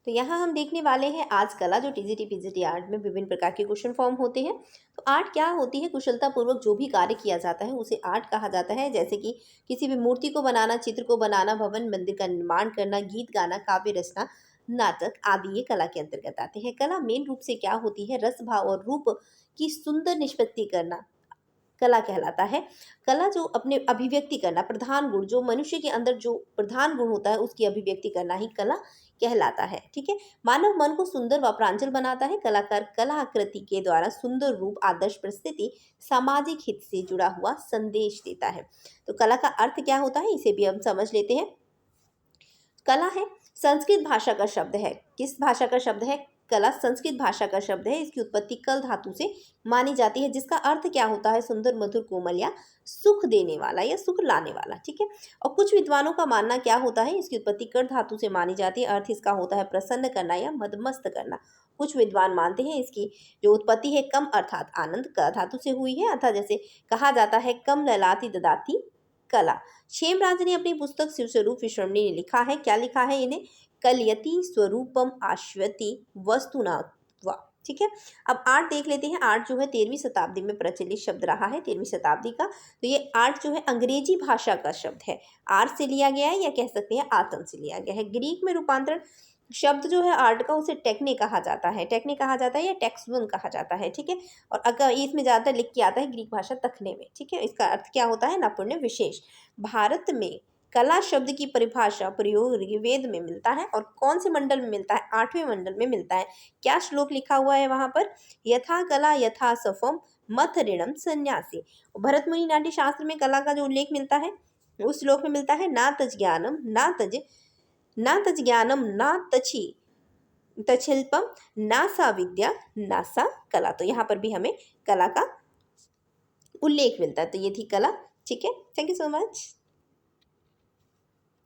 तो यहाँ हम देखने वाले हैं आज कला, जो टीजीटी पीजीटी आर्ट में विभिन्न प्रकार के क्वेश्चन फॉर्म होते हैं। तो आर्ट क्या होती है? कुशलता पूर्वक जो भी कार्य किया जाता है उसे आर्ट कहा जाता है। जैसे कि किसी भी मूर्ति को बनाना, चित्र को बनाना, भवन मंदिर का निर्माण करना, गीत गाना, काव्य रचना, नाटक आदि ये कला के अंतर्गत आते हैं। कला मेन रूप से क्या होती है? रस भाव और रूप की सुंदर निष्पत्ति करना कला कहलाता है। कला जो अपने अभिव्यक्ति करना, प्रधान गुण जो मनुष्य के अंदर जो प्रधान गुण होता है उसकी अभिव्यक्ति करना ही कला कहलाता है। ठीक है। मानव मन को सुंदर व प्रांजल बनाता है। कलाकार कलाकृति के द्वारा सुंदर रूप, आदर्श परिस्थिति, सामाजिक हित से जुड़ा हुआ संदेश देता है। तो कला का अर्थ क्या होता है इसे भी हम समझ लेते हैं। कला है संस्कृत भाषा का शब्द है। किस भाषा का शब्द है? कला संस्कृत भाषा का शब्द है। इसकी उत्पत्ति कल धातु से मानी जाती है, जिसका अर्थ क्या होता है? सुंदर, मधुर, कोमल या सुख देने वाला या सुख लाने वाला। ठीक है। और कुछ विद्वानों का मानना क्या होता है? इसकी उत्पत्ति कर धातु से मानी जाती है। अर्थ इसका होता है प्रसन्न करना या मदमस्त करना। कुछ विद्वान मानते हैं इसकी जो उत्पत्ति है कम अर्थात आनंद क धातु से हुई है, अर्थात जैसे कहा जाता है कम ललाति ददाती कला। क्षेमराज ने अपनी पुस्तक शिवस्वरूप विश्वमणि ने लिखा है, क्या लिखा है इन्हें? कलयति स्वरूपम आश्वति वस्तुना वा। ठीक है। अब आर्ट देख लेते हैं। आर्ट जो है 13वीं शताब्दी में प्रचलित शब्द रहा है, 13वीं शताब्दी का। तो ये आर्ट जो है अंग्रेजी भाषा का शब्द है, आर्ट से लिया गया है या कह सकते हैं आतन से लिया गया है। ग्रीक में रूपांतरण शब्द जो है आर्ट का उसे टेक्ने कहा जाता है, टेक्ने कहा जाता है या टेक्सवन कहा जाता है। ठीक है। और अगर इसमें ज़्यादातर लिख के आता है ग्रीक भाषा तखने में। ठीक है। इसका अर्थ क्या होता है? नपुण्य विशेष। भारत में कला शब्द की परिभाषा प्रयोग ऋग्वेद में मिलता है। और कौन से मंडल में मिलता है? 8वें मंडल में मिलता है। क्या श्लोक लिखा हुआ है वहां पर? यथा कला यथा सफम मथ ऋणम संन्यासी। भरत मुनि नाट्य शास्त्र में कला का जो उल्लेख मिलता है उस श्लोक में मिलता है ना तज ज्ञानम ना तज ज्ञानम ना तछि तछिल्पम ना सा विद्या ना सा कला। तो यहाँ पर भी हमें कला का उल्लेख मिलता है। तो ये थी कला। ठीक है। Thank you so much.